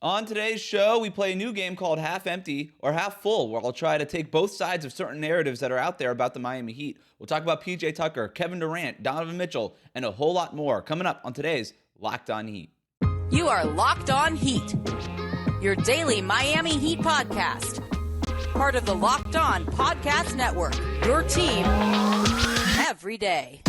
On today's show, we play a new game called Half Empty or Half Full, where I'll try to take both sides of certain narratives that are out there about the Miami Heat. We'll talk about PJ Tucker, Kevin Durant, Donovan Mitchell, and a whole lot more coming up on today's Locked On Heat. You are Locked On Heat, your daily Miami Heat podcast. Part of the Locked On Podcast Network, your team every day.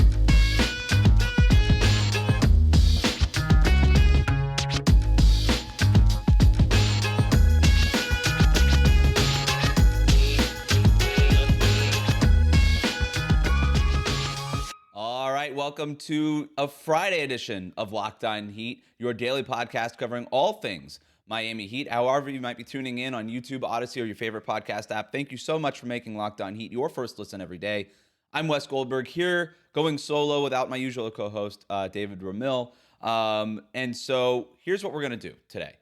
All right, welcome to a Friday edition of Locked On Heat, your daily podcast covering all things Miami Heat. However, you might be tuning in on YouTube, Odyssey, or your favorite podcast app. Thank you so much for making Locked On Heat your first listen every day. I'm Wes Goldberg here, going solo without my usual co-host, David Ramil. And so here's what we're going to do today.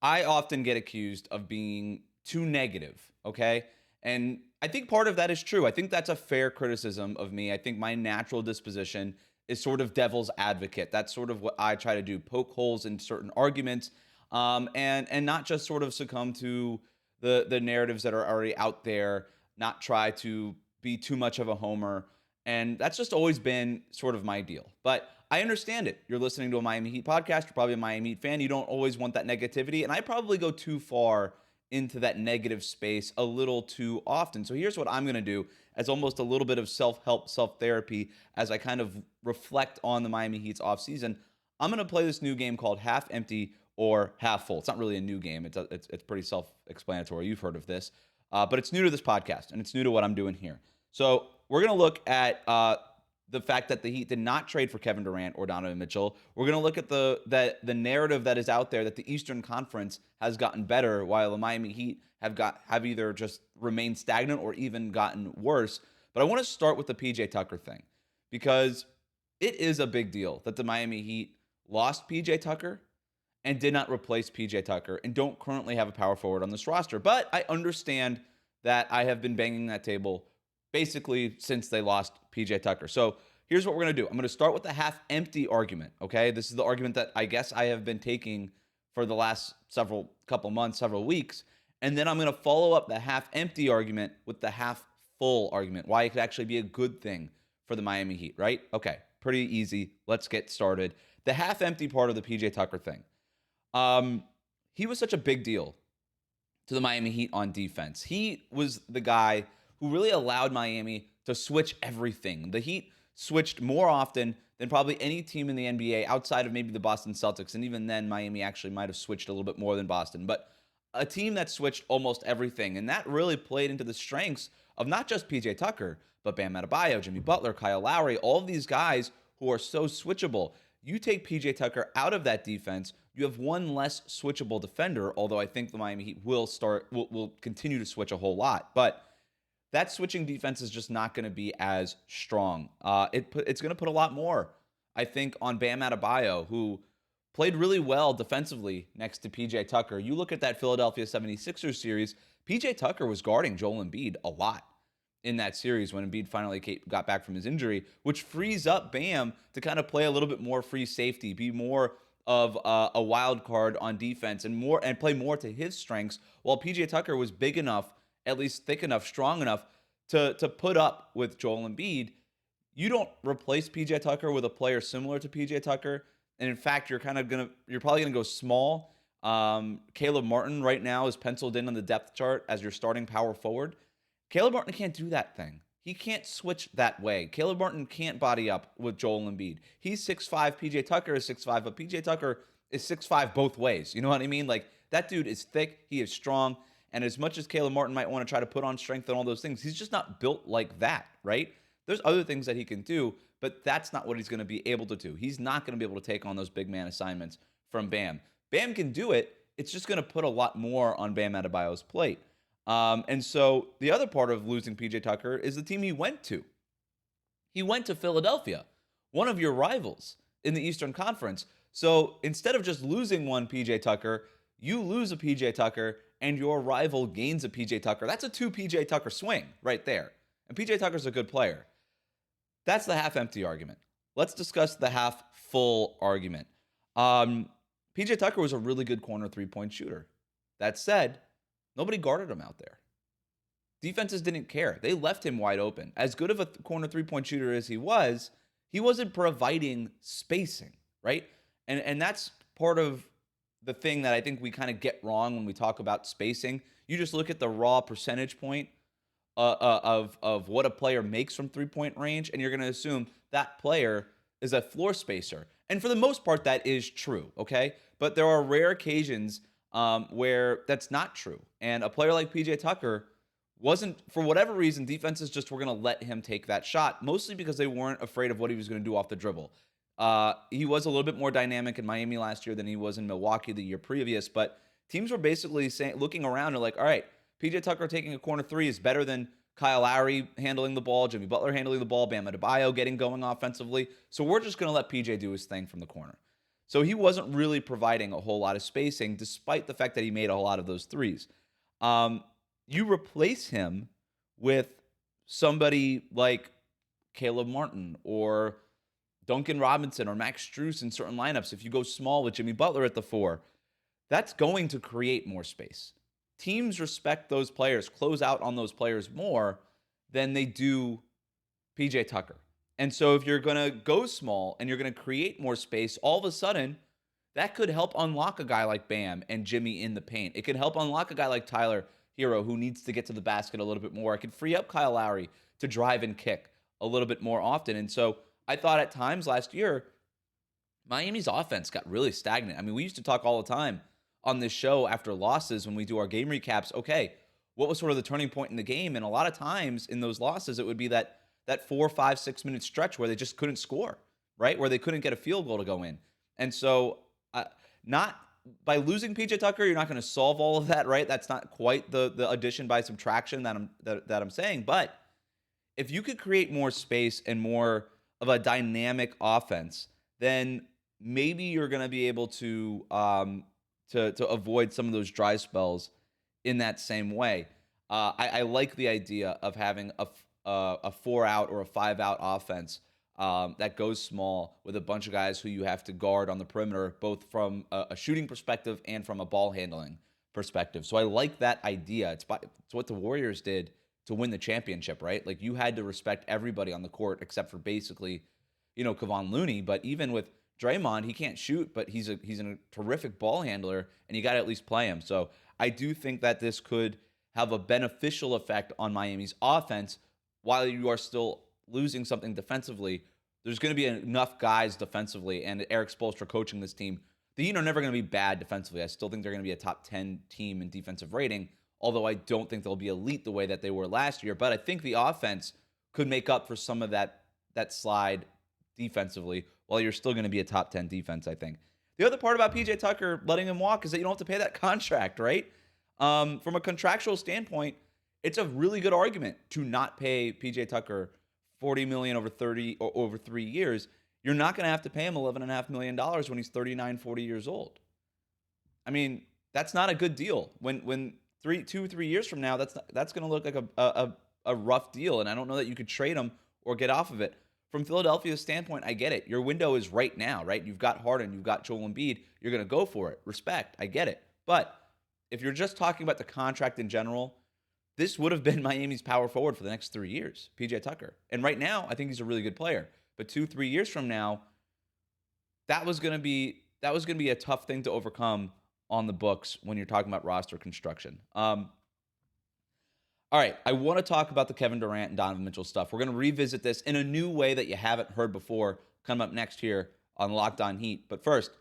I often get accused of being too negative, okay? And I think part of that is true. I think that's a fair criticism of me. I think my natural disposition is sort of devil's advocate. That's sort of what I try to do, poke holes in certain arguments, and not just sort of succumb to the narratives that are already out there, not try to be too much of a homer. And that's just always been sort of my deal. But I understand it. You're listening to a Miami Heat podcast. You're probably a Miami Heat fan. You don't always want that negativity. And I probably go too far into that negative space a little too often. So here's what I'm going to do as almost a little bit of self-help, self-therapy as I kind of reflect on the Miami Heat's offseason. I'm going to play this new game called Half Empty or Half Full. It's not really a new game. It's pretty self-explanatory. You've heard of this. But it's new to this podcast, and it's new to what I'm doing here. So we're going to look at the fact that the Heat did not trade for Kevin Durant or Donovan Mitchell. We're going to look at the narrative that is out there that the Eastern Conference has gotten better while the Miami Heat have either just remained stagnant or even gotten worse. But I want to start with the PJ Tucker thing because it is a big deal that the Miami Heat lost PJ Tucker and did not replace PJ Tucker and don't currently have a power forward on this roster. But I understand that I have been banging that table basically since they lost PJ Tucker. So here's what we're going to do. I'm going to start with the half-empty argument, okay? This is the argument that I guess I have been taking for the last couple months, several weeks. And then I'm going to follow up the half-empty argument with the half-full argument, why it could actually be a good thing for the Miami Heat, right? Okay, pretty easy. Let's get started. The half-empty part of the PJ Tucker thing. He was such a big deal to the Miami Heat on defense. He was the guy who really allowed Miami to switch everything. The Heat switched more often than probably any team in the NBA outside of maybe the Boston Celtics. And even then, Miami actually might have switched a little bit more than Boston. But a team that switched almost everything. And that really played into the strengths of not just PJ Tucker, but Bam Adebayo, Jimmy Butler, Kyle Lowry, all of these guys who are so switchable. You take PJ Tucker out of that defense, you have one less switchable defender, although I think the Miami Heat will continue to switch a whole lot. But that switching defense is just not going to be as strong. It's going to put a lot more, I think, on Bam Adebayo, who played really well defensively next to PJ Tucker. You look at that Philadelphia 76ers series, PJ Tucker was guarding Joel Embiid a lot in that series when Embiid finally got back from his injury, which frees up Bam to kind of play a little bit more free safety, be more of a wild card on defense and play more to his strengths, while PJ Tucker was big enough, at least thick enough, strong enough to put up with Joel Embiid. You don't replace PJ Tucker with a player similar to PJ Tucker. And in fact, you're probably gonna go small. Caleb Martin right now is penciled in on the depth chart as your starting power forward. Caleb Martin can't do that thing. He can't switch that way. Caleb Martin can't body up with Joel Embiid. He's 6'5", PJ Tucker is 6'5", but PJ Tucker is 6'5" both ways. You know what I mean? Like, that dude is thick, he is strong, and as much as Caleb Martin might want to try to put on strength and all those things, he's just not built like that, right? There's other things that he can do, but that's not what he's going to be able to do. He's not going to be able to take on those big man assignments from Bam. Bam can do it. It's just going to put a lot more on Bam Adebayo's plate. And so the other part of losing PJ Tucker is the team he went to. He went to Philadelphia, one of your rivals in the Eastern Conference. So instead of just losing one PJ Tucker, you lose a PJ Tucker and your rival gains a PJ Tucker. That's a 2 PJ Tucker swing right there. And PJ Tucker's a good player. That's the half-empty argument. Let's discuss the half-full argument. PJ PJ Tucker was a really good corner three-point shooter. That said, nobody guarded him out there. Defenses didn't care. They left him wide open. As good of a corner three-point shooter as he wasn't providing spacing, right? And that's part of the thing that I think we kind of get wrong when we talk about spacing. You just look at the raw percentage point of what a player makes from three-point range, and you're going to assume that player is a floor spacer. And for the most part, that is true, okay? But there are rare occasions where that's not true. And a player like PJ Tucker wasn't, for whatever reason, defenses just were going to let him take that shot, mostly because they weren't afraid of what he was going to do off the dribble. He was a little bit more dynamic in Miami last year than he was in Milwaukee the year previous, but teams were basically looking around and like, all right, PJ Tucker taking a corner three is better than Kyle Lowry handling the ball, Jimmy Butler handling the ball, Bam Adebayo getting going offensively. So we're just going to let PJ do his thing from the corner. So he wasn't really providing a whole lot of spacing, despite the fact that he made a whole lot of those threes. You replace him with somebody like Caleb Martin or Duncan Robinson or Max Strus in certain lineups. If you go small with Jimmy Butler at the 4, that's going to create more space. Teams respect those players, close out on those players more than they do PJ Tucker. And so if you're going to go small and you're going to create more space, all of a sudden, that could help unlock a guy like Bam and Jimmy in the paint. It could help unlock a guy like Tyler Herro, who needs to get to the basket a little bit more. It could free up Kyle Lowry to drive and kick a little bit more often. And so I thought at times last year, Miami's offense got really stagnant. I mean, we used to talk all the time on this show after losses when we do our game recaps. Okay, what was sort of the turning point in the game? And a lot of times in those losses, it would be that 4, 5, 6 minute stretch where they just couldn't score, right? Where they couldn't get a field goal to go in. And so not by losing PJ Tucker, you're not going to solve all of that, right? That's not quite the addition by subtraction that I'm saying. But if you could create more space and more of a dynamic offense, then maybe you're going to be able to avoid some of those dry spells in that same way. I like the idea of having a 4-out or a 5-out offense that goes small with a bunch of guys who you have to guard on the perimeter, both from a shooting perspective and from a ball handling perspective. So I like that idea. It's what the Warriors did to win the championship, right? Like you had to respect everybody on the court except for basically, Kevon Looney. But even with Draymond, he can't shoot, but he's a terrific ball handler, and you got to at least play him. So I do think that this could have a beneficial effect on Miami's offense while you are still losing something defensively. There's going to be enough guys defensively, and Eric Spoelstra coaching this team. The Heat are never going to be bad defensively. I still think they're going to be a top 10 team in defensive rating, although I don't think they'll be elite the way that they were last year. But I think the offense could make up for some of that slide defensively, while you're still going to be a top 10 defense, I think. The other part about PJ Tucker letting him walk is that you don't have to pay that contract, right? From a contractual standpoint, it's a really good argument to not pay PJ Tucker $40 million over 3 years. You're not going to have to pay him $11.5 million when he's 39, 40 years old. I mean, that's not a good deal. When 3 years from now, that's going to look like a rough deal, and I don't know that you could trade him or get off of it. From Philadelphia's standpoint, I get it. Your window is right now, right? You've got Harden, you've got Joel Embiid. You're going to go for it. Respect. I get it. But if you're just talking about the contract in general, this would have been Miami's power forward for the next 3 years, PJ Tucker. And right now, I think he's a really good player. But 2-3 years from now, that was going to be a tough thing to overcome on the books when you're talking about roster construction. All right, I want to talk about the Kevin Durant and Donovan Mitchell stuff. We're going to revisit this in a new way that you haven't heard before, coming up next here on Locked On Heat. But first,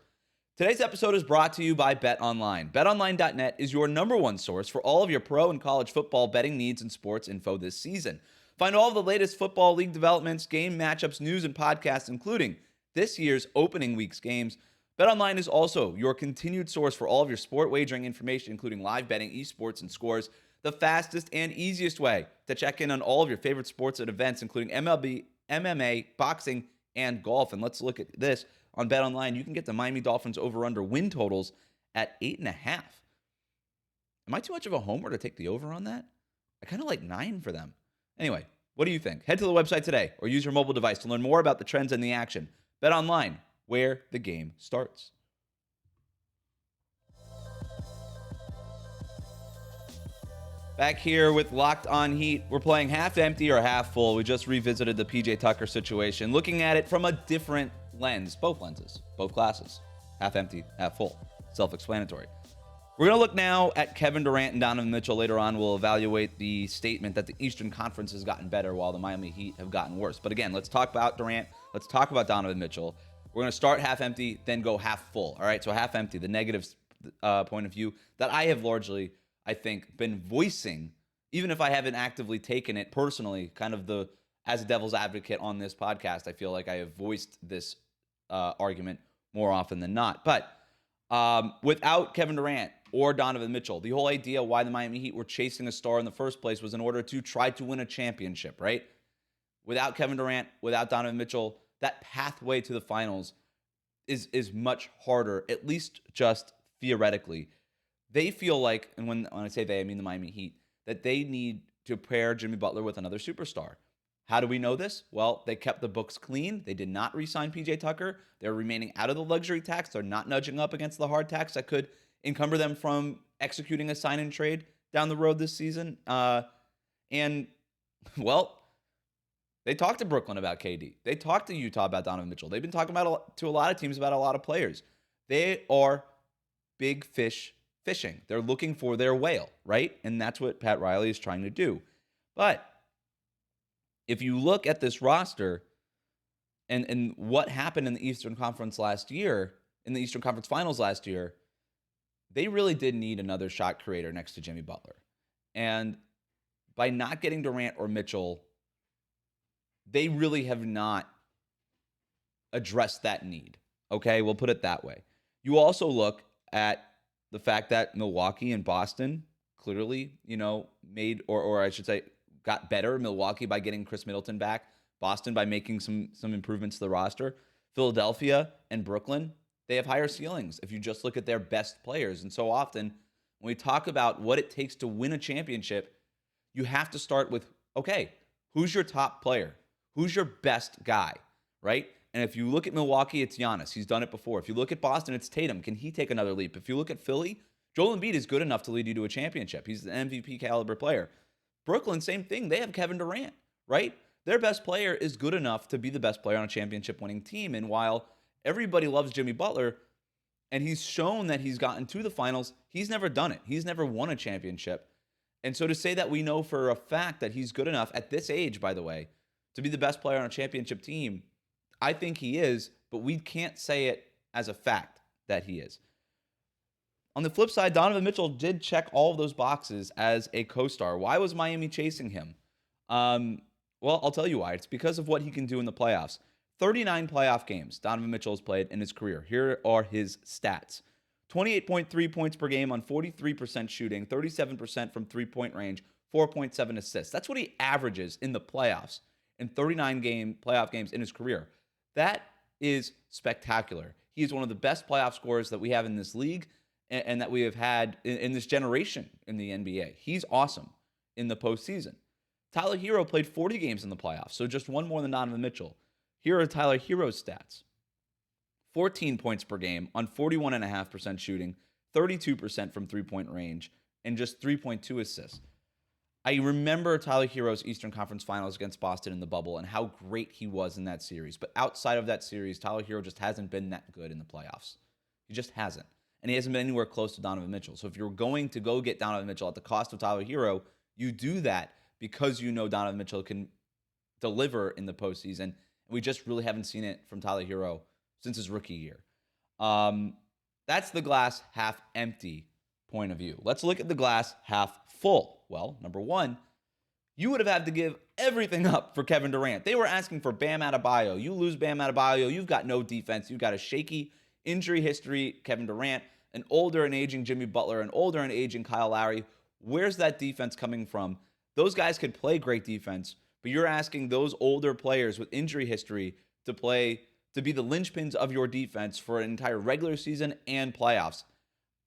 today's episode is brought to you by BetOnline. BetOnline.net is your number one source for all of your pro and college football betting needs and sports info this season. Find all of the latest football league developments, game matchups, news, and podcasts, including this year's opening week's games. BetOnline is also your continued source for all of your sport wagering information, including live betting, esports, and scores. The fastest and easiest way to check in on all of your favorite sports and events, including MLB, MMA, boxing, and golf. And let's look at this. On BetOnline, you can get the Miami Dolphins over-under win totals at 8.5. Am I too much of a homer to take the over on that? I kind of like 9 for them. Anyway, what do you think? Head to the website today or use your mobile device to learn more about the trends and the action. BetOnline, where the game starts. Back here with Locked On Heat. We're playing half empty or half full. We just revisited the PJ Tucker situation, looking at it from a different lens. Both lenses, both classes. Half empty, half full. Self-explanatory. We're going to look now at Kevin Durant and Donovan Mitchell. Later on, we'll evaluate the statement that the Eastern Conference has gotten better while the Miami Heat have gotten worse. But again, let's talk about Durant. Let's talk about Donovan Mitchell. We're going to start half empty, then go half full. All right, so half empty, the negative point of view that I have largely, I think, been voicing, even if I haven't actively taken it personally, kind of as a devil's advocate on this podcast. I feel like I have voiced this argument more often than not. But without Kevin Durant or Donovan Mitchell, the whole idea why the Miami Heat were chasing a star in the first place was in order to try to win a championship, right? Without Kevin Durant, without Donovan Mitchell, that pathway to the finals is much harder, at least just theoretically. They feel like, and when I say they, I mean the Miami Heat, that they need to pair Jimmy Butler with another superstar. How do we know this? Well, they kept the books clean. They did not re-sign PJ Tucker. They're remaining out of the luxury tax. They're not nudging up against the hard tax that could encumber them from executing a sign and trade down the road this season. And, well, they talked to Brooklyn about KD. They talked to Utah about Donovan Mitchell. They've been talking to a lot of teams about a lot of players. They are big fish fishing. They're looking for their whale, right? And that's what Pat Riley is trying to do. But if you look at this roster and what happened in the Eastern Conference last year, in the Eastern Conference Finals last year, they really did need another shot creator next to Jimmy Butler. And by not getting Durant or Mitchell, they really have not addressed that need. Okay, we'll put it that way. You also look at the fact that Milwaukee and Boston clearly, made, or I should say, got better. Milwaukee by getting Chris Middleton back. Boston by making some improvements to the roster. Philadelphia and Brooklyn, they have higher ceilings if you just look at their best players. And so often, when we talk about what it takes to win a championship, you have to start with, okay, who's your top player? Who's your best guy, right? And if you look at Milwaukee, it's Giannis. He's done it before. If you look at Boston, it's Tatum. Can he take another leap? If you look at Philly, Joel Embiid is good enough to lead you to a championship. He's an MVP caliber player. Brooklyn, same thing. They have Kevin Durant, right? Their best player is good enough to be the best player on a championship-winning team. And while everybody loves Jimmy Butler, and he's shown that he's gotten to the finals, he's never done it. He's never won a championship. And so to say that we know for a fact that he's good enough at this age, by the way, to be the best player on a championship team, I think he is, but we can't say it as a fact that he is. On the flip side, Donovan Mitchell did check all of those boxes as a co-star. Why was Miami chasing him? Well, I'll tell you why. It's because of what he can do in the playoffs. 39 playoff games Donovan Mitchell has played in his career. Here are his stats. 28.3 points per game on 43% shooting, 37% from three-point range, 4.7 assists. That's what he averages in the playoffs in 39 playoff games in his career. That is spectacular. He is one of the best playoff scorers that we have in this league and that we have had in this generation in the NBA. He's awesome in the postseason. Tyler Herro played 40 games in the playoffs, so just one more than Donovan Mitchell. Here are Tyler Herro's stats. 14 points per game on 41.5% shooting, 32% from three-point range, and just 3.2 assists. I remember Tyler Herro's Eastern Conference Finals against Boston in the bubble and how great he was in that series. But outside of that series, Tyler Herro just hasn't been that good in the playoffs. He just hasn't. And he hasn't been anywhere close to Donovan Mitchell. So if you're going to go get Donovan Mitchell at the cost of Tyler Herro, you do that because you know Donovan Mitchell can deliver in the postseason. And we just really haven't seen it from Tyler Herro since his rookie year. That's the glass half empty point of view. Let's look at the glass half full. Well, number one, you would have had to give everything up for Kevin Durant. They were asking for Bam Adebayo. You lose Bam Adebayo, you've got no defense. You've got a shaky injury history, Kevin Durant, an older and aging Jimmy Butler, an older and aging Kyle Lowry. Where's that defense coming from? Those guys could play great defense, but you're asking those older players with injury history to be the linchpins of your defense for an entire regular season and playoffs.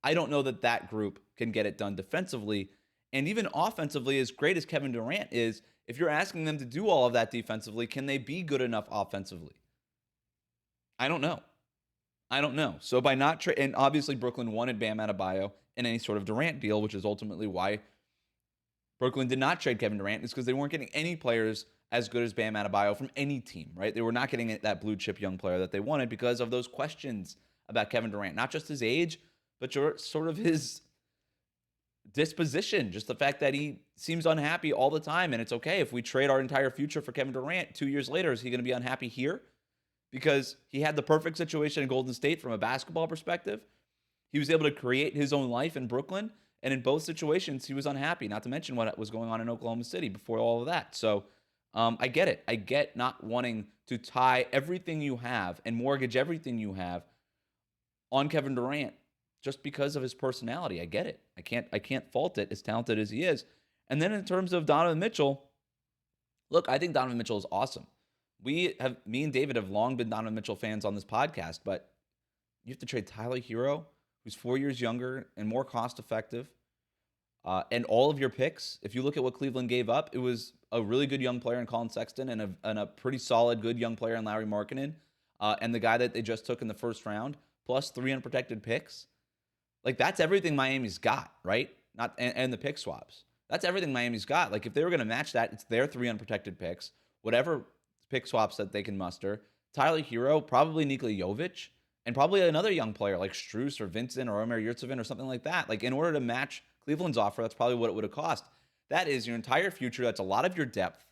I don't know that group can get it done defensively. And even offensively, as great as Kevin Durant is, if you're asking them to do all of that defensively, can they be good enough offensively? I don't know. So by not and obviously Brooklyn wanted Bam Adebayo in any sort of Durant deal, which is ultimately why Brooklyn did not trade Kevin Durant is because they weren't getting any players as good as Bam Adebayo from any team, right? They were not getting that blue chip young player that they wanted because of those questions about Kevin Durant, not just his age, but sort of his disposition, just the fact that he seems unhappy all the time. And it's okay if we trade our entire future for Kevin Durant 2 years later. Is he going to be unhappy here? Because he had the perfect situation in Golden State from a basketball perspective. He was able to create his own life in Brooklyn. And in both situations, he was unhappy, not to mention what was going on in Oklahoma City before all of that. So I get it. I get not wanting to tie everything you have and mortgage everything you have on Kevin Durant just because of his personality. I get it. I can't fault it, as talented as he is. And then in terms of Donovan Mitchell, look, I think Donovan Mitchell is awesome. Me and David have long been Donovan Mitchell fans on this podcast, but you have to trade Tyler Herro, who's 4 years younger and more cost-effective, and all of your picks. If you look at what Cleveland gave up, it was a really good young player in Colin Sexton and a pretty solid, good young player in Lauri Markkanen, and the guy that they just took in the first round, plus 3 unprotected picks. Like, that's everything Miami's got, right? And the pick swaps. That's everything Miami's got. Like, if they were going to match that, it's their 3 unprotected picks, whatever pick swaps that they can muster. Tyler Herro, probably Nikola Jovic, and probably another young player like Strus or Vincent or Omer Yurtseven or something like that. Like, in order to match Cleveland's offer, that's probably what it would have cost. That is your entire future. That's a lot of your depth.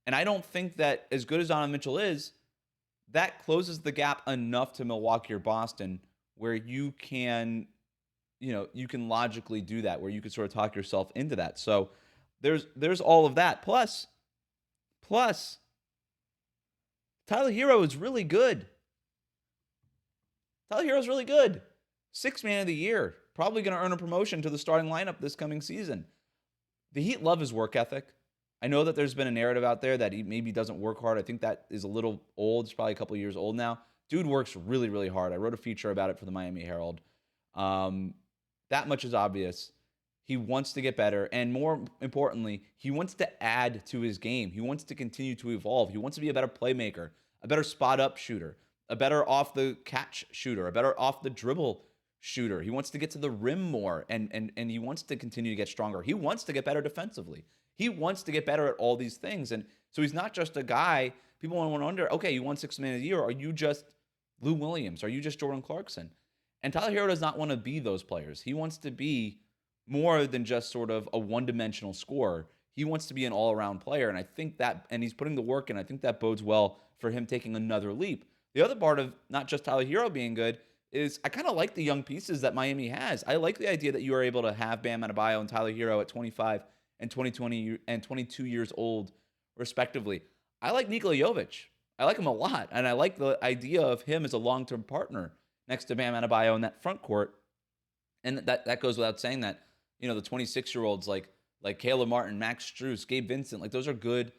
And I don't think that, as good as Donovan Mitchell is, that closes the gap enough to Milwaukee or Boston where you can logically do that, where you can sort of talk yourself into that. So there's all of that. Plus, Tyler Herro is really good. Tyler Herro's really good. 6th man of the year. Probably going to earn a promotion to the starting lineup this coming season. The Heat love his work ethic. I know that there's been a narrative out there that he maybe doesn't work hard. I think that is a little old. It's probably a couple of years old now. Dude works really, really hard. I wrote a feature about it for the Miami Herald. That much is obvious. He wants to get better. And more importantly, he wants to add to his game. He wants to continue to evolve. He wants to be a better playmaker, a better spot-up shooter, a better off-the-catch shooter, a better off-the-dribble shooter. He wants to get to the rim more, and he wants to continue to get stronger. He wants to get better defensively. He wants to get better at all these things. And so he's not just a guy. People want to wonder, okay, you won 6th man of the year. Are you just Lou Williams? Are you just Jordan Clarkson? And Tyler Herro does not want to be those players. He wants to be more than just sort of a one-dimensional scorer. He wants to be an all-around player, and I think that, and he's putting the work in. I think that bodes well for him taking another leap. The other part of not just Tyler Herro being good is I kind of like the young pieces that Miami has. I like the idea that you are able to have Bam Adebayo and Tyler Herro at 25 and 22 years old, respectively. I like Nikola Jovic. I like him a lot, and I like the idea of him as a long-term partner next to Bam Adebayo in that front court. And that goes without saying that, the 26-year-olds like Caleb Martin, Max Strus, Gabe Vincent, like those are good,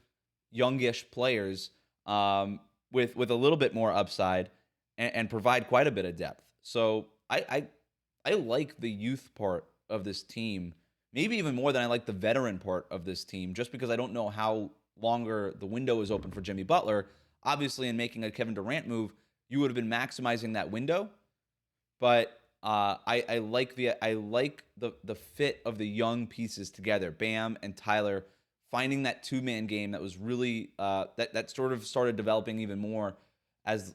youngish players with a little bit more upside and provide quite a bit of depth. So I like the youth part of this team, maybe even more than I like the veteran part of this team, just because I don't know how longer the window is open for Jimmy Butler. Obviously, in making a Kevin Durant move, you would have been maximizing that window. But I like the fit of the young pieces together, Bam and Tyler, finding that 2-man game that was really that sort of started developing even more as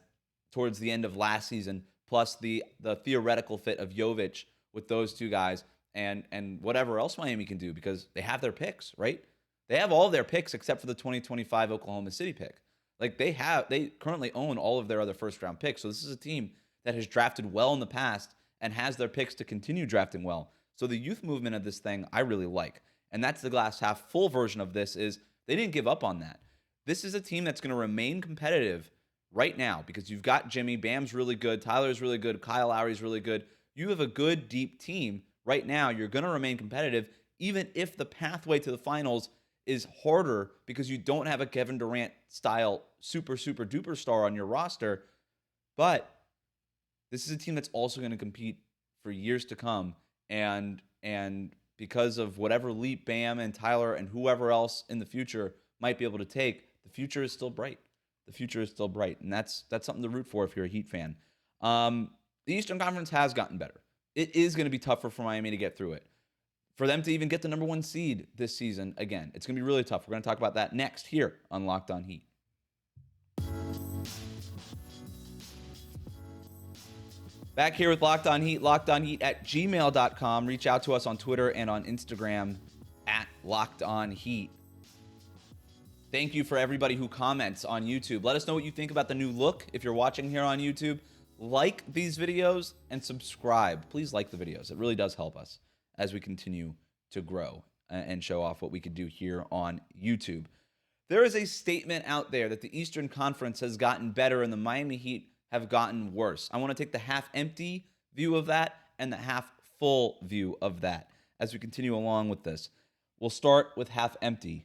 towards the end of last season, plus the theoretical fit of Jovic with those two guys and whatever else Miami can do, because they have their picks, right? They have all their picks except for the 2025 Oklahoma City pick. Like they currently own all of their other first-round picks. So this is a team that has drafted well in the past and has their picks to continue drafting well. So the youth movement of this thing, I really like. And that's the glass half full version of this, is they didn't give up on that. This is a team that's going to remain competitive right now because you've got Jimmy, Bam's really good, Tyler's really good, Kyle Lowry's really good. You have a good, deep team right now. You're going to remain competitive even if the pathway to the finals is harder because you don't have a Kevin Durant style super, super duper star on your roster. But this is a team that's also going to compete for years to come. And because of whatever leap Bam and Tyler and whoever else in the future might be able to take, the future is still bright. The future is still bright. And that's something to root for if you're a Heat fan. The Eastern Conference has gotten better. It is going to be tougher for Miami to get through it. for them to even get the number 1 seed this season again. It's going to be really tough. We're going to talk about that next here on Locked On Heat. Back here with Locked On Heat, lockedonheat@gmail.com. Reach out to us on Twitter and on Instagram @LockedOnHeat. Thank you for everybody who comments on YouTube. Let us know what you think about the new look. If you're watching here on YouTube, like these videos and subscribe. Please like the videos. It really does help us as we continue to grow and show off what we could do here on YouTube. There is a statement out there that the Eastern Conference has gotten better and the Miami Heat have gotten worse. I want to take the half-empty view of that and the half-full view of that as we continue along with this. We'll start with half-empty.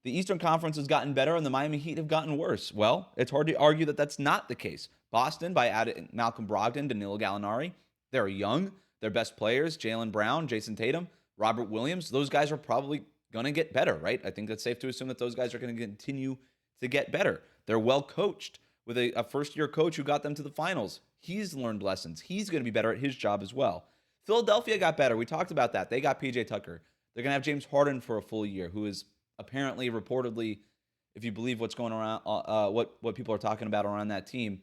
The Eastern Conference has gotten better and the Miami Heat have gotten worse. Well, it's hard to argue that that's not the case. Boston, by adding Malcolm Brogdon, Danilo Gallinari, they're young. Their best players, Jaylen Brown, Jason Tatum, Robert Williams, those guys are probably going to get better, right? I think that's safe to assume that those guys are going to continue to get better. They're well coached with a first-year coach who got them to the finals. He's learned lessons. He's going to be better at his job as well. Philadelphia got better. We talked about that. They got PJ Tucker. They're going to have James Harden for a full year, who is apparently, reportedly, if you believe what's going around, what people are talking about around that team,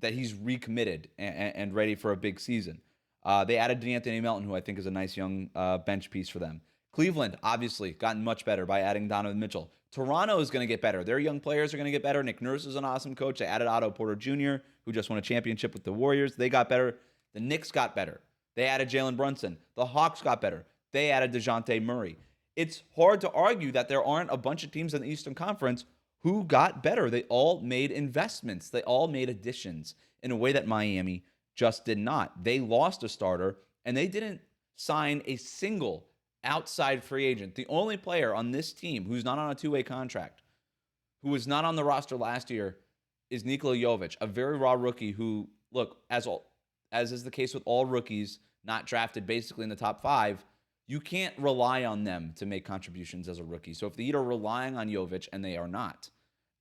that he's recommitted and ready for a big season. They added DeAnthony Melton, who I think is a nice young bench piece for them. Cleveland, obviously, gotten much better by adding Donovan Mitchell. Toronto is going to get better. Their young players are going to get better. Nick Nurse is an awesome coach. They added Otto Porter Jr., who just won a championship with the Warriors. They got better. The Knicks got better. They added Jalen Brunson. The Hawks got better. They added DeJounte Murray. It's hard to argue that there aren't a bunch of teams in the Eastern Conference who got better. They all made investments. They all made additions in a way that Miami just did not. They lost a starter, and they didn't sign a single outside free agent. The only player on this team who's not on a two-way contract, who was not on the roster last year, is Nikola Jovic, a very raw rookie who, look, as is the case with all rookies not drafted basically in the top 5, you can't rely on them to make contributions as a rookie. So if the Heat are relying on Jovic, and they are not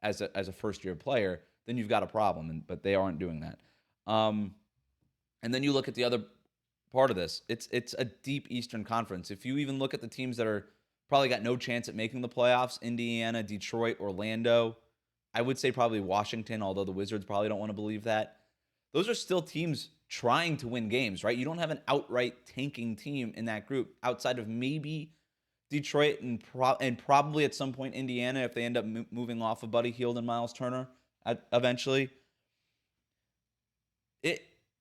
as a first-year player, then you've got a problem, but they aren't doing that. And then you look at the other part of this. It's a deep Eastern Conference. If you even look at the teams that are probably got no chance at making the playoffs, Indiana, Detroit, Orlando, I would say probably Washington, although the Wizards probably don't want to believe that. Those are still teams trying to win games, right? You don't have an outright tanking team in that group outside of maybe Detroit and probably at some point Indiana if they end up moving off of Buddy Hield and Miles Turner eventually.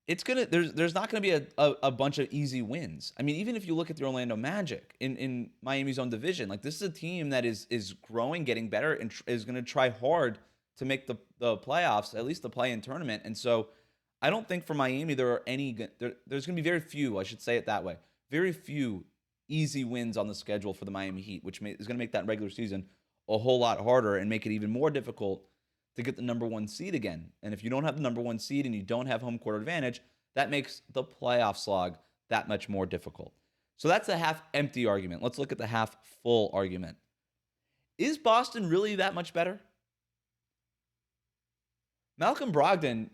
There's not going to be a bunch of easy wins. I mean, even if you look at the Orlando Magic in Miami's own division, like this is a team that is growing, getting better, and is going to try hard to make the playoffs, at least the play-in tournament. And so I don't think for Miami there's going to be very few, I should say it that way, very few easy wins on the schedule for the Miami Heat, which is going to make that regular season a whole lot harder and make it even more difficult to get the number 1 seed again. And if you don't have the number 1 seed and you don't have home court advantage, that makes the playoff slog that much more difficult. So that's the half-empty argument. Let's look at the half-full argument. Is Boston really that much better? Malcolm Brogdon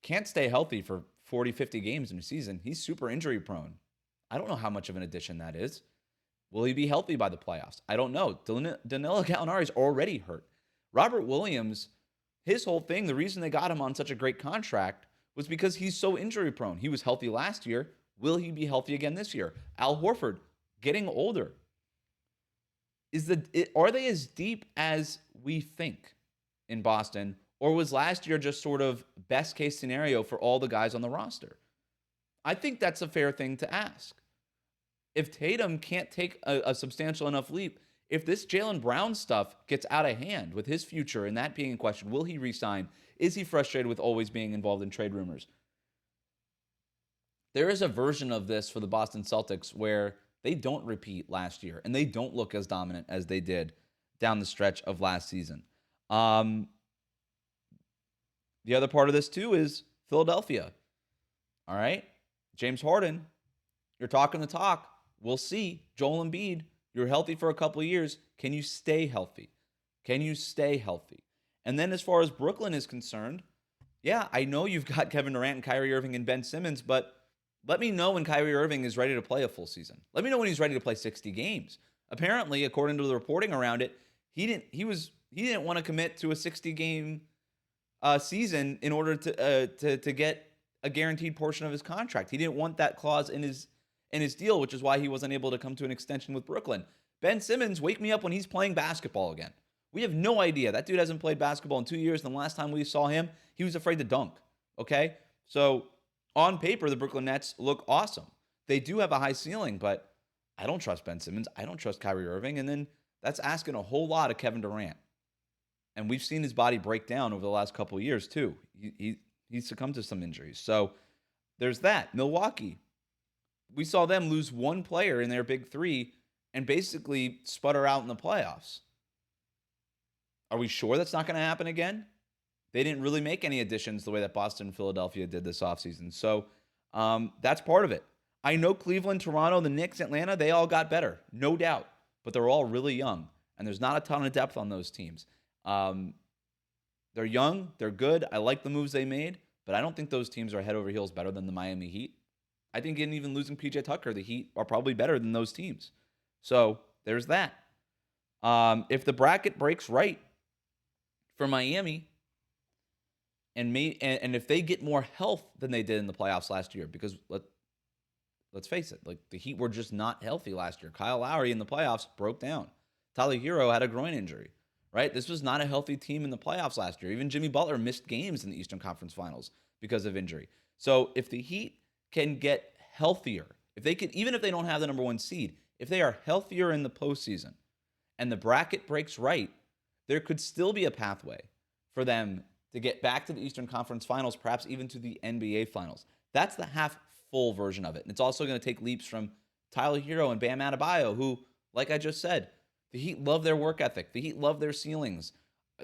can't stay healthy for 40, 50 games in a season. He's super injury prone. I don't know how much of an addition that is. Will he be healthy by the playoffs? I don't know. Danilo Gallinari is already hurt. Robert Williams, his whole thing, the reason they got him on such a great contract was because he's so injury prone. He was healthy last year. Will he be healthy again this year? Al Horford, getting older. Are they as deep as we think in Boston? Or was last year just sort of best case scenario for all the guys on the roster? I think that's a fair thing to ask. If Tatum can't take a substantial enough leap, if this Jaylen Brown stuff gets out of hand with his future and that being in question, will he resign? Is he frustrated with always being involved in trade rumors? There is a version of this for the Boston Celtics where they don't repeat last year and they don't look as dominant as they did down the stretch of last season. The other part of this too is Philadelphia. All right, James Harden, you're talking the talk. We'll see. Joel Embiid, you're healthy for a couple of years. Can you stay healthy? Can you stay healthy? And then as far as Brooklyn is concerned, yeah, I know you've got Kevin Durant and Kyrie Irving and Ben Simmons, but Let me know when Kyrie Irving is ready to play a full season. Let me know when he's ready to play 60 games. Apparently, according to the reporting around it, he didn't want to commit to a 60-game season in order to get a guaranteed portion of his contract. He didn't want that clause in his deal, which is why he wasn't able to come to an extension with Brooklyn. Ben Simmons, wake me up when he's playing basketball again. We have no idea. That dude hasn't played basketball in 2 years. And the last time we saw him, he was afraid to dunk. Okay? So on paper, the Brooklyn Nets look awesome. They do have a high ceiling, but I don't trust Ben Simmons. I don't trust Kyrie Irving. And then that's asking a whole lot of Kevin Durant. And we've seen his body break down over the last couple of years, too. He succumbed to some injuries. So there's that. Milwaukee. We saw them lose one player in their big three and basically sputter out in the playoffs. Are we sure that's not going to happen again? They didn't really make any additions the way that Boston and Philadelphia did this offseason. So that's part of it. I know Cleveland, Toronto, the Knicks, Atlanta, they all got better, no doubt. But they're all really young, and there's not a ton of depth on those teams. They're young, they're good. I like the moves they made, but I don't think those teams are head over heels better than the Miami Heat. I think even losing PJ Tucker, the Heat are probably better than those teams. So there's that. If the bracket breaks right for Miami, and if they get more health than they did in the playoffs last year, because let's face it, like the Heat were just not healthy last year. Kyle Lowry in the playoffs broke down. Tyler Herro had a groin injury, right? This was not a healthy team in the playoffs last year. Even Jimmy Butler missed games in the Eastern Conference Finals because of injury. So if the Heat can get healthier, even if they don't have the number one seed, if they are healthier in the postseason and the bracket breaks right, there could still be a pathway for them to get back to the Eastern Conference Finals, perhaps even to the NBA Finals. That's the half-full version of it. And it's also going to take leaps from Tyler Herro and Bam Adebayo, who, like I just said, the Heat love their work ethic. The Heat love their ceilings.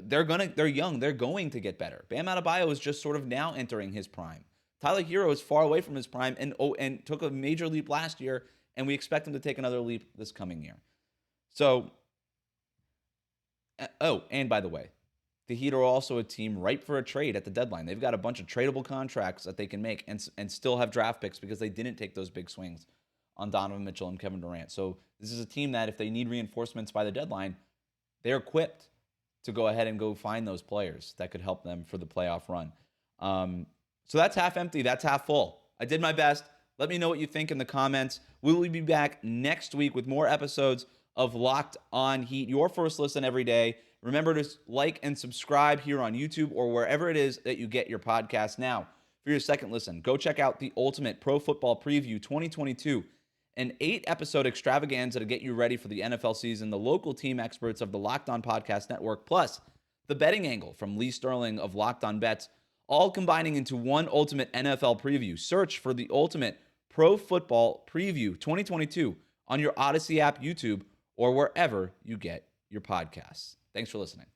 They're young. They're going to get better. Bam Adebayo is just sort of now entering his prime. Tyler Herro is far away from his prime and took a major leap last year, and we expect him to take another leap this coming year. So, and by the way, the Heat are also a team ripe for a trade at the deadline. They've got a bunch of tradable contracts that they can make and still have draft picks because they didn't take those big swings on Donovan Mitchell and Kevin Durant. So this is a team that if they need reinforcements by the deadline, they're equipped to go ahead and go find those players that could help them for the playoff run. So that's half empty. That's half full. I did my best. Let me know what you think in the comments. We will be back next week with more episodes of Locked On Heat, your first listen every day. Remember to like and subscribe here on YouTube or wherever it is that you get your podcast. Now, for your second listen, go check out the Ultimate Pro Football Preview 2022, an 8-episode extravaganza to get you ready for the NFL season, the local team experts of the Locked On Podcast Network, plus the betting angle from Lee Sterling of Locked On Bets, all combining into one ultimate NFL preview. Search for the Ultimate Pro Football Preview 2022 on your Odyssey app, YouTube, or wherever you get your podcasts. Thanks for listening.